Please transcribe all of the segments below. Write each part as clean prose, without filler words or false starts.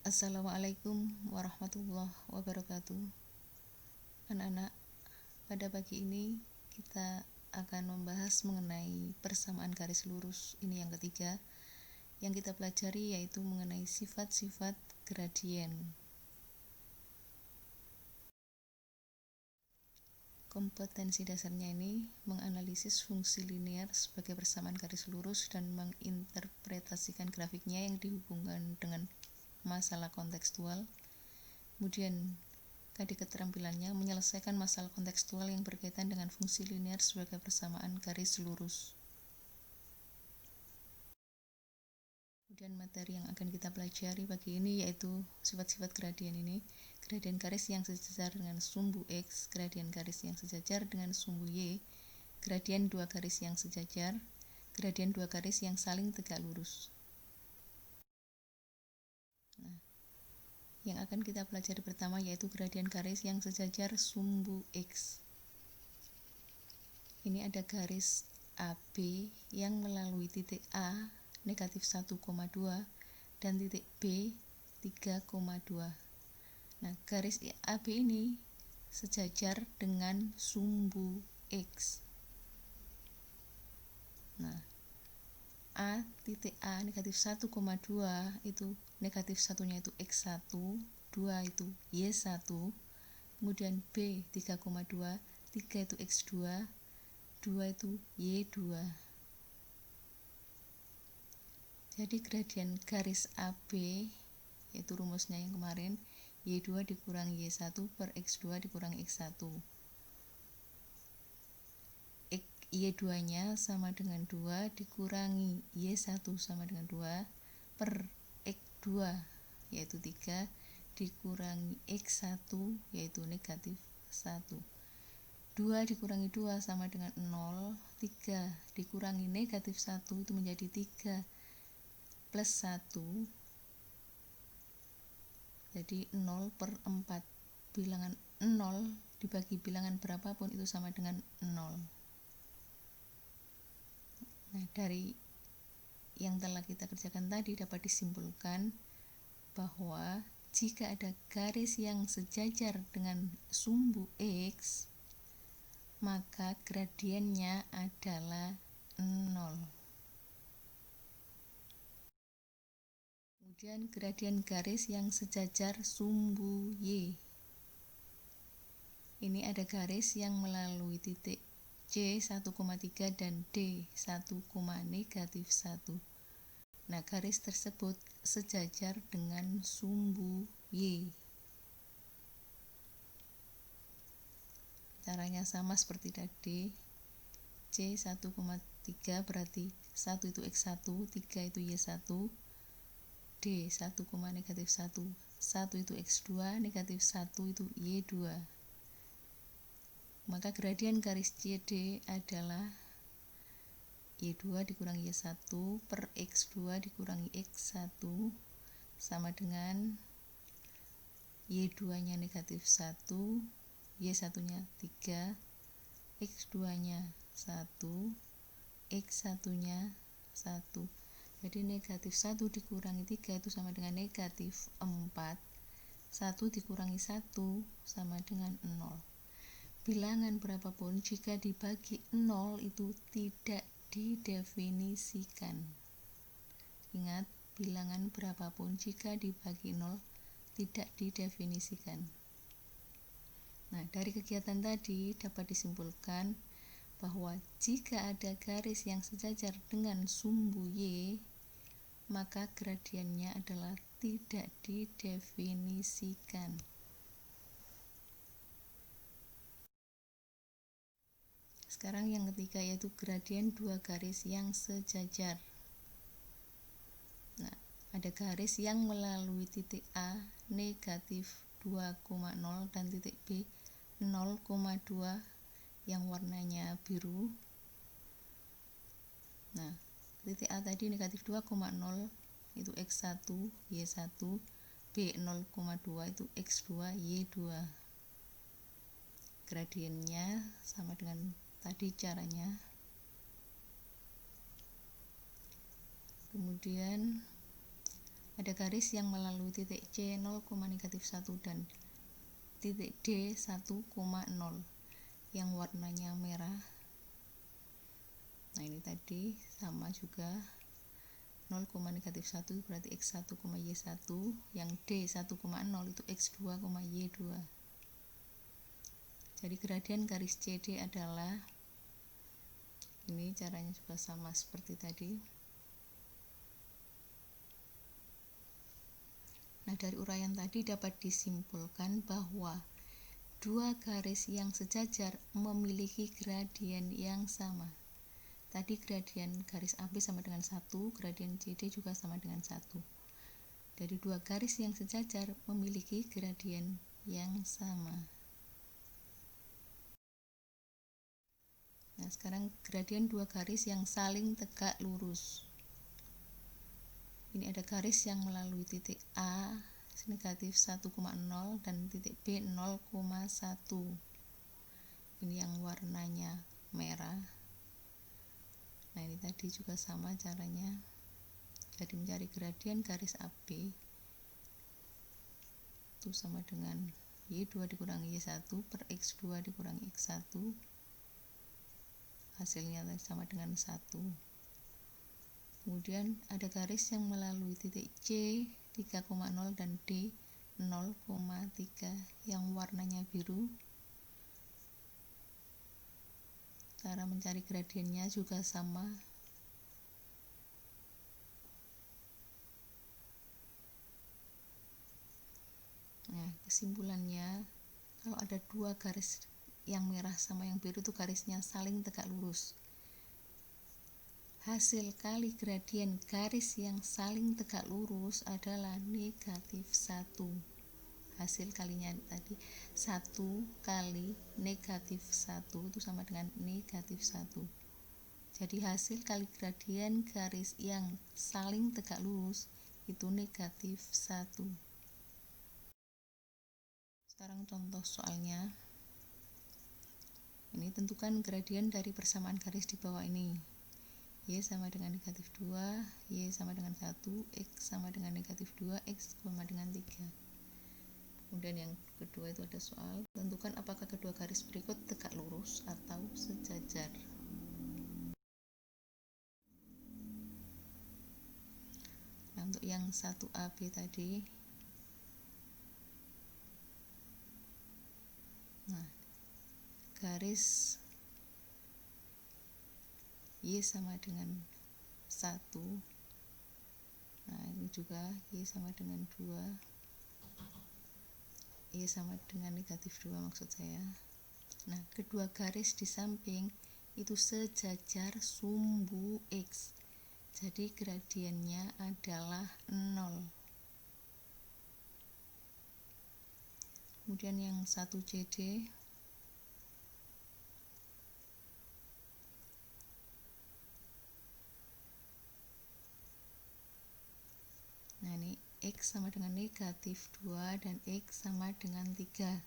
Assalamualaikum warahmatullahi wabarakatuh. Anak-anak, pada pagi ini kita akan membahas mengenai persamaan garis lurus. Ini yang ketiga. Yang kita pelajari yaitu mengenai sifat-sifat gradien. Kompetensi dasarnya ini menganalisis fungsi linear sebagai persamaan garis lurus dan menginterpretasikan grafiknya yang dihubungkan dengan masalah kontekstual. Kemudian keterampilannya menyelesaikan masalah kontekstual yang berkaitan dengan fungsi linear sebagai persamaan garis lurus. Kemudian materi yang akan kita pelajari pagi ini yaitu sifat-sifat gradien ini. Gradien garis yang sejajar dengan sumbu X, gradien garis yang sejajar dengan sumbu Y, gradien dua garis yang sejajar, gradien dua garis yang saling tegak lurus. Yang akan kita pelajari pertama yaitu gradien garis yang sejajar sumbu X. Ini ada garis AB yang melalui titik A negatif 1,2 dan titik B 3,2. Nah, garis AB ini sejajar dengan sumbu X. Nah, A titik A negatif 1,2 itu negatif satunya itu X1, 2 itu Y1, kemudian B 3,2, 3 itu X2, 2 itu Y2. Jadi gradien garis AB yaitu rumusnya yang kemarin, Y2 dikurangi Y1 per X2 dikurangi X1. Y2 nya sama dengan 2 dikurangi Y1 sama dengan 2 per X2 yaitu 3 dikurangi X1 yaitu negatif 1. 2 dikurangi 2 sama dengan 0, 3 dikurangi negatif 1 itu menjadi 3 plus 1, jadi 0 per 4. Bilangan 0 dibagi bilangan berapapun itu sama dengan 0. Nah, dari yang telah kita kerjakan tadi dapat disimpulkan bahwa jika ada garis yang sejajar dengan sumbu X, maka gradiennya adalah 0. Kemudian gradien garis yang sejajar sumbu Y. Ini ada garis yang melalui titik C 1,3 dan D 1, negatif 1. Nah, garis tersebut sejajar dengan sumbu Y. Caranya sama seperti tadi. C 1,3 berarti 1 itu X1, 3 itu Y1, D 1, negatif 1, 1 itu X2, negatif 1 itu Y2. Maka gradien garis CD adalah Y2 dikurangi Y1 per X2 dikurangi X1 sama dengan Y2 nya negatif 1, Y1 nya 3, X2 nya 1, X1 nya 1. Jadi negatif 1 dikurangi 3 itu sama dengan negatif 4. 1 dikurangi 1 sama dengan 0. Bilangan berapapun jika dibagi 0 itu tidak didefinisikan. Ingat, bilangan berapapun jika dibagi 0 tidak didefinisikan. Nah, dari kegiatan tadi dapat disimpulkan bahwa jika ada garis yang sejajar dengan sumbu Y, maka gradiennya adalah tidak didefinisikan. Sekarang yang ketiga yaitu gradien dua garis yang sejajar. Nah, ada garis yang melalui titik A negatif 2,0 dan titik B 0,2 yang warnanya biru. Nah, titik A tadi negatif 2,0 itu X1, Y1, B 0,2 itu X2, Y2. Gradiennya sama dengan tadi caranya. Kemudian ada garis yang melalui titik C 0,-1 dan titik D 1,0 yang warnanya merah. Nah ini tadi sama juga 0,-1 berarti X1, Y1, yang D 1,0 itu X2, Y2. Jadi gradien garis CD adalah ini, caranya juga sama seperti tadi. Nah, dari uraian tadi dapat disimpulkan bahwa dua garis yang sejajar memiliki gradien yang sama. Tadi gradien garis AB sama dengan 1, gradien CD juga sama dengan 1. Dari dua garis yang sejajar memiliki gradien yang sama. Nah, sekarang gradien dua garis yang saling tegak lurus. Ini ada garis yang melalui titik A negatif 1,0 dan titik B 0,1. Ini yang warnanya merah. Nah ini tadi juga sama caranya. Jadi mencari gradien garis AB itu sama dengan Y2 dikurangi Y1 per X2 dikurangi X1. Hasilnya sama dengan 1. Kemudian ada garis yang melalui titik C 3,0 dan D 0,3 yang warnanya biru. Cara mencari gradiennya juga sama. Nah, kesimpulannya kalau ada dua garis yang merah sama yang biru itu garisnya saling tegak lurus. Hasil kali gradien garis yang saling tegak lurus adalah negatif 1. Hasil kalinya tadi 1 kali negatif 1 itu sama dengan negatif 1. Jadi hasil kali gradien garis yang saling tegak lurus itu negatif 1. Sekarang contoh soalnya. Ini tentukan gradien dari persamaan garis di bawah ini. Y sama dengan negatif 2, Y sama dengan 1, X sama dengan negatif 2, X sama dengan 3. Kemudian yang kedua itu ada soal, tentukan apakah kedua garis berikut tegak lurus atau sejajar. Nah, untuk yang 1AB tadi, nah, garis Y sama dengan 1. Nah, ini juga Y sama dengan 2. Y sama dengan negatif 2 maksud saya. Nah, kedua garis di samping itu sejajar sumbu X. Jadi gradiennya adalah 0. Kemudian yang 1CD, nah ini X sama dengan negatif 2 dan X sama dengan 3.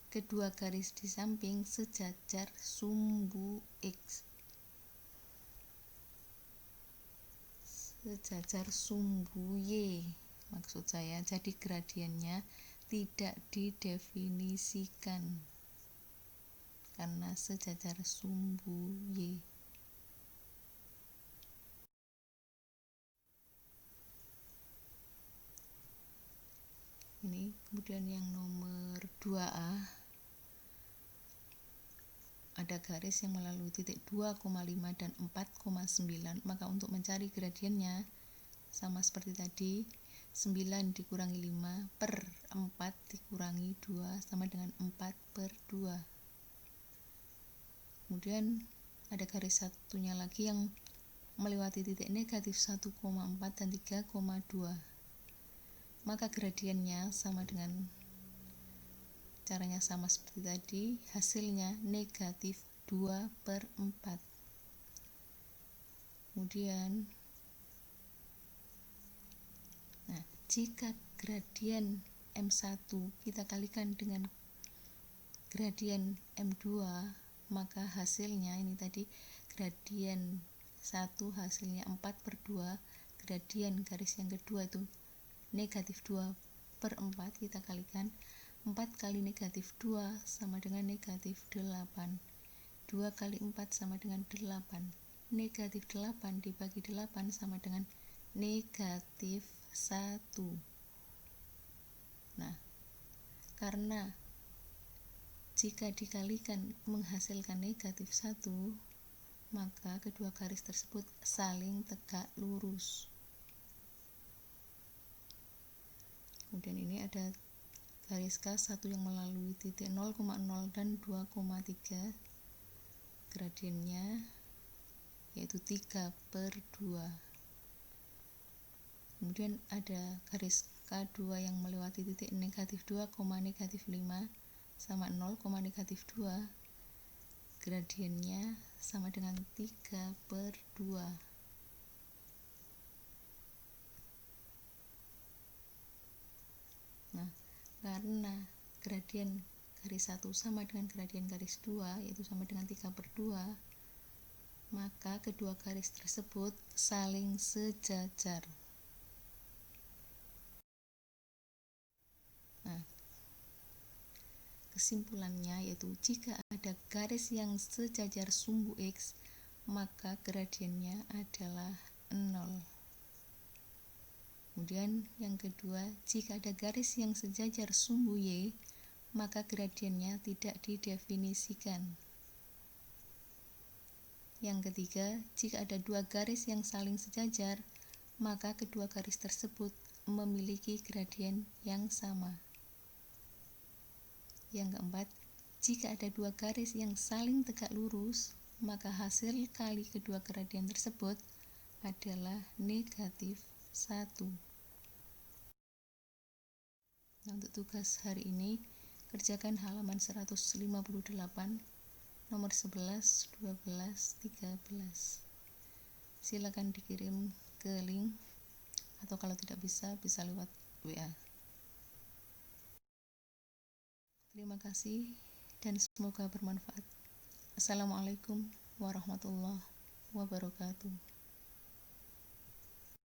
Kedua garis di samping sejajar sumbu X. Sejajar sumbu Y maksud saya. Jadi gradiennya tidak didefinisikan karena sejajar sumbu Y. Ini kemudian yang nomor 2A, ada garis yang melalui titik 2,5 dan 4,9. Maka untuk mencari gradiennya sama seperti tadi, 9 dikurangi 5 per 4 dikurangi 2 sama dengan 4 per 2. Kemudian ada garis satunya lagi yang melewati titik negatif 1,4 dan 3,2. Maka gradiennya sama dengan, caranya sama seperti tadi, hasilnya negatif 2 per 4. Kemudian, nah, jika gradien M1 kita kalikan dengan gradien M2, maka hasilnya ini tadi gradien 1 hasilnya 4 per 2, gradien garis yang kedua itu negatif 2/4, kita kalikan 4 kali negatif 2 sama dengan negatif 8. 2 kali 4 sama dengan 8. Negatif 8 dibagi 8 sama dengan negatif 1. Nah, karena jika dikalikan menghasilkan negatif 1, maka kedua garis tersebut saling tegak lurus. Kemudian ini ada garis K1 yang melalui titik 0,0 dan 2,3. Gradiennya yaitu 3/2. Kemudian ada garis K2 yang melewati titik negatif 2, negatif 5 sama 0, negatif 2. Gradiennya sama dengan 3/2. Nah, karena gradien garis 1 sama dengan gradien garis 2, yaitu sama dengan 3/2, maka kedua garis tersebut saling sejajar. Nah, kesimpulannya yaitu jika ada garis yang sejajar sumbu X, maka gradiennya adalah 0. Kemudian yang kedua, jika ada garis yang sejajar sumbu Y, maka gradiennya tidak didefinisikan. Yang ketiga, jika ada dua garis yang saling sejajar, maka kedua garis tersebut memiliki gradien yang sama. Yang keempat, jika ada dua garis yang saling tegak lurus, maka hasil kali kedua gradien tersebut adalah negatif 1. Nah, untuk tugas hari ini, kerjakan halaman 158, nomor 11, 12, 13. Silakan dikirim ke link, atau kalau tidak bisa lewat WA. Terima kasih dan semoga bermanfaat. Assalamualaikum warahmatullahi wabarakatuh.